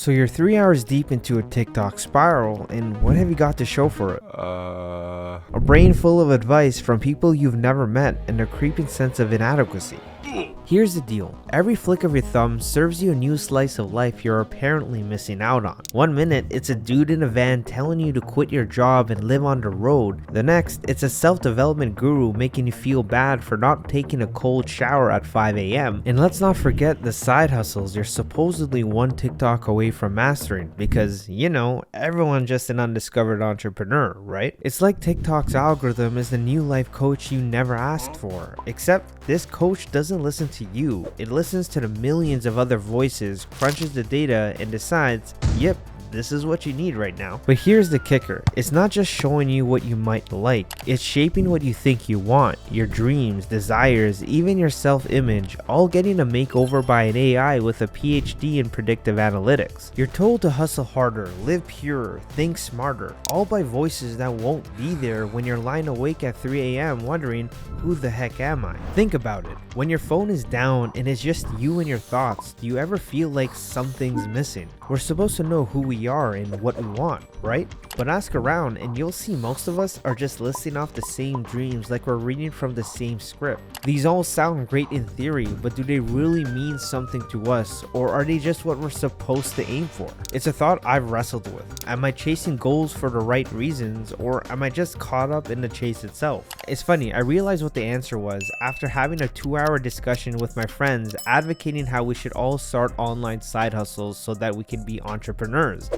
So you're 3 hours deep into a TikTok spiral, and what have you got to show for it? A brain full of advice from people you've never met and a creeping sense of inadequacy. Here's the deal. Every flick of your thumb serves you a new slice of life you're apparently missing out on. One minute, it's a dude in a van telling you to quit your job and live on the road. The next, it's a self-development guru making you feel bad for not taking a cold shower at 5 a.m. And let's not forget the side hustles you're supposedly one TikTok away from mastering because, everyone's just an undiscovered entrepreneur, right? It's like TikTok's algorithm is the new life coach you never asked for, except this coach doesn't listen to you. It listens to the millions of other voices, crunches the data, and decides, yep, this is what you need right now. But here's the kicker. It's not just showing you what you might like. It's shaping what you think you want, your dreams, desires, even your self-image, all getting a makeover by an AI with a PhD in predictive analytics. You're told to hustle harder, live purer, think smarter, all by voices that won't be there when you're lying awake at 3 a.m. wondering, who the heck am I? Think about it. When your phone is down and it's just you and your thoughts, do you ever feel like something's missing? We're supposed to know who we are and what we want, right? But ask around and you'll see most of us are just listing off the same dreams like we're reading from the same script. These all sound great in theory, but do they really mean something to us, or are they just what we're supposed to aim for? It's a thought I've wrestled with. Am I chasing goals for the right reasons, or am I just caught up in the chase itself? It's funny, I realized what the answer was after having a 2-hour discussion with my friends advocating how we should all start online side hustles so that we can be entrepreneurs.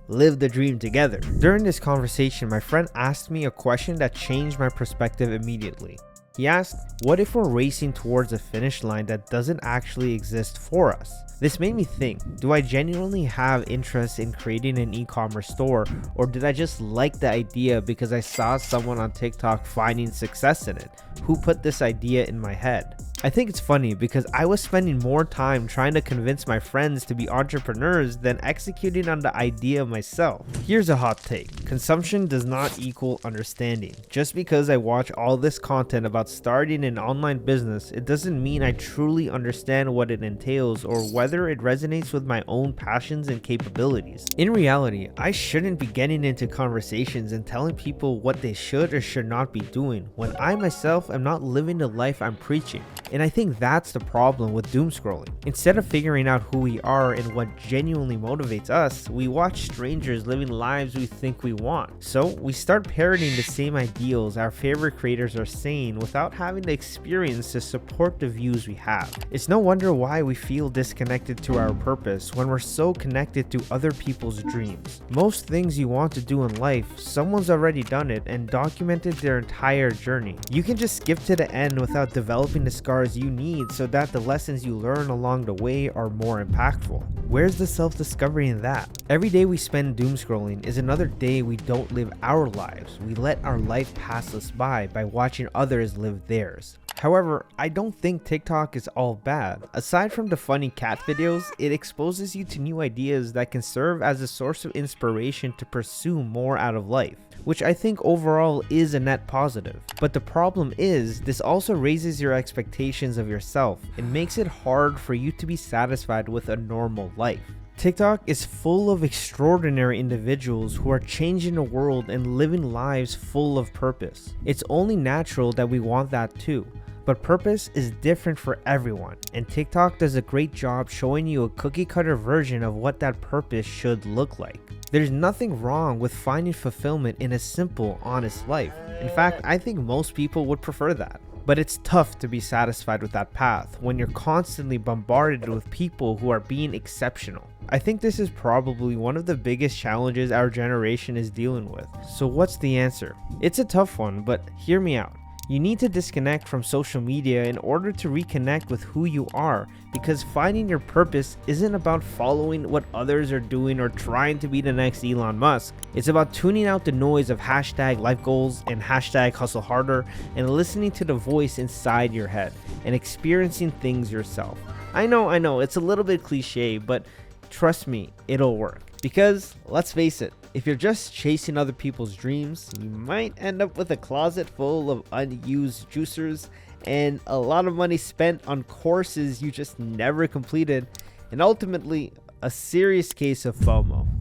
Live the dream together. During this conversation, my friend asked me a question that changed my perspective immediately. He asked, what if we're racing towards a finish line that doesn't actually exist for us? This made me think, do I genuinely have interest in creating an e-commerce store, or did I just like the idea because I saw someone on TikTok finding success in it? Who put this idea in my head? I think it's funny because I was spending more time trying to convince my friends to be entrepreneurs than executing on the idea myself. Here's a hot take. Consumption does not equal understanding. Just because I watch all this content about starting an online business, it doesn't mean I truly understand what it entails or whether it resonates with my own passions and capabilities. In reality, I shouldn't be getting into conversations and telling people what they should or should not be doing when I myself am not living the life I'm preaching. And I think that's the problem with doom scrolling. Instead of figuring out who we are and what genuinely motivates us, we watch strangers living lives we think we want. So we start parroting the same ideals our favorite creators are saying without having the experience to support the views we have. It's no wonder why we feel disconnected to our purpose when we're so connected to other people's dreams. Most things you want to do in life, someone's already done it and documented their entire journey. You can just skip to the end without developing the scars you need so that the lessons you learn along the way are more impactful. Where's the self-discovery in that? Every day we spend doom scrolling is another day we don't live our lives. We let our life pass us by watching others live theirs. However, I don't think TikTok is all bad. Aside from the funny cat videos, it exposes you to new ideas that can serve as a source of inspiration to pursue more out of life, which I think overall is a net positive. But the problem is, this also raises your expectations of yourself and makes it hard for you to be satisfied with a normal life. TikTok is full of extraordinary individuals who are changing the world and living lives full of purpose. It's only natural that we want that too. But purpose is different for everyone, and TikTok does a great job showing you a cookie-cutter version of what that purpose should look like. There's nothing wrong with finding fulfillment in a simple, honest life. In fact, I think most people would prefer that. But it's tough to be satisfied with that path when you're constantly bombarded with people who are being exceptional. I think this is probably one of the biggest challenges our generation is dealing with. So what's the answer? It's a tough one, but hear me out. You need to disconnect from social media in order to reconnect with who you are, because finding your purpose isn't about following what others are doing or trying to be the next Elon Musk. It's about tuning out the noise of hashtag life goals and hashtag hustle harder and listening to the voice inside your head and experiencing things yourself. I know, it's a little bit cliche, but trust me, it'll work. Because, let's face it, if you're just chasing other people's dreams, you might end up with a closet full of unused juicers and a lot of money spent on courses you just never completed, and ultimately a serious case of FOMO.